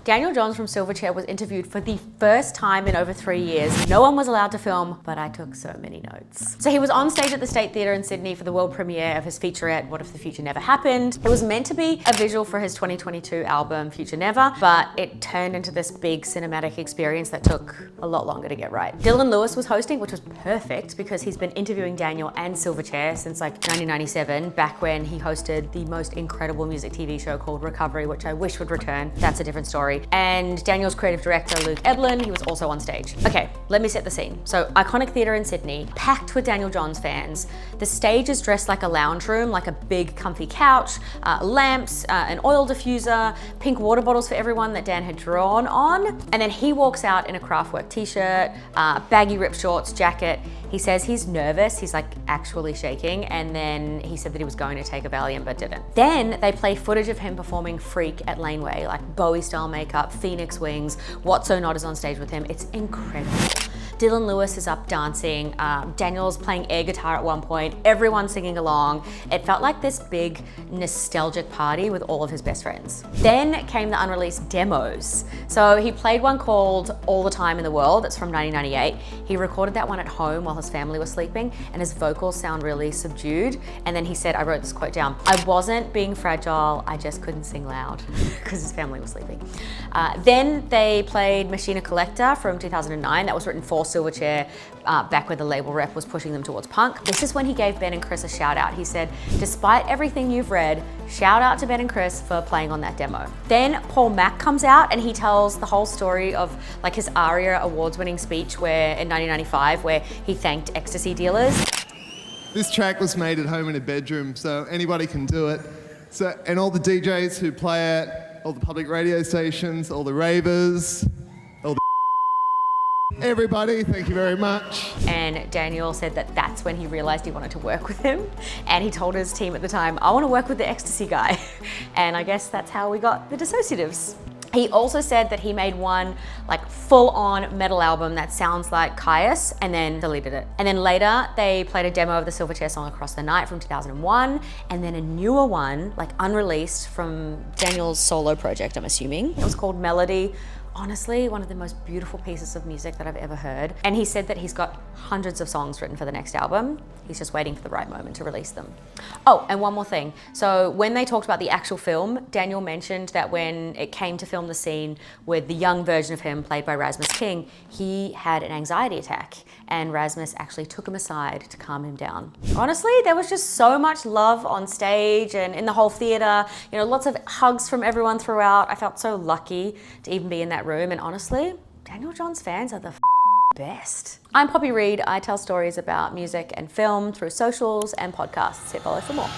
Daniel Johns from Silverchair was interviewed for the first time in over 3 years. No one was allowed to film, but I took so many notes. So he was on stage at the State Theatre in Sydney for the world premiere of his featurette, What If the Future Never Happened? It was meant to be a visual for his 2022 album, Future Never, but it turned into this big cinematic experience that took a lot longer to get right. Dylan Lewis was hosting, which was perfect because he's been interviewing Daniel and Silverchair since like 1997, back when he hosted the most incredible music TV show called Recovery, which I wish would return. That's a different story. And Daniel's creative director, Luke Edlin, he was also on stage. Okay, let me set the scene. So iconic theatre in Sydney, packed with Daniel Johns fans. The stage is dressed like a lounge room, like a big comfy couch, lamps, an oil diffuser, pink water bottles for everyone that Dan had drawn on. And then he walks out in a Kraftwerk t-shirt, baggy ripped shorts, jacket. He says he's nervous, he's like actually shaking, and then he said that he was going to take a Valium but didn't. Then they play footage of him performing Freak at Laneway, like Bowie style makeup, Phoenix wings, What So Not is on stage with him. It's incredible. Dylan Lewis is up dancing, Daniel's playing air guitar at one point, everyone's singing along. It felt like this big nostalgic party with all of his best friends. Then came the unreleased demos. So he played one called All the Time in the World, that's from 1998. He recorded that one at home while his family was sleeping, and his vocals sound really subdued. And then he said, I wrote this quote down, I wasn't being fragile, I just couldn't sing loud, because his family was sleeping. Then they played Machina Collector from 2009, that was written for Silverchair, back when the label rep was pushing them towards punk. This is when he gave Ben and Chris a shout out. He said, despite everything you've read, shout out to Ben and Chris for playing on that demo. Then Paul Mac comes out and he tells the whole story of like his ARIA awards winning speech where in 1995 where he thanked ecstasy dealers. This track was made at home in a bedroom, so anybody can do it. So, and all the DJs who play it, all the public radio stations, all the ravers, all the everybody, thank you very much. And Daniel said that that's when he realized he wanted to work with him. And he told his team at the time, I want to work with the ecstasy guy. And I guess that's how we got the Dissociatives. He also said that he made one like full-on metal album that sounds like Caius and then deleted it. And then later they played a demo of the Silverchair song Across the Night from 2001 and then a newer one, like unreleased from Daniel's solo project, I'm assuming. It was called Melody. Honestly, one of the most beautiful pieces of music that I've ever heard. And he said that he's got hundreds of songs written for the next album. He's just waiting for the right moment to release them. Oh, and one more thing. So when they talked about the actual film, Daniel mentioned that when it came to film the scene with the young version of him played by Rasmus King, he had an anxiety attack and Rasmus actually took him aside to calm him down. Honestly, there was just so much love on stage and in the whole theater, you know, lots of hugs from everyone throughout. I felt so lucky to even be in that room, and honestly, Daniel Johns fans are the best. I'm Poppy Reed. I tell stories about music and film through socials and podcasts. Hit follow for more.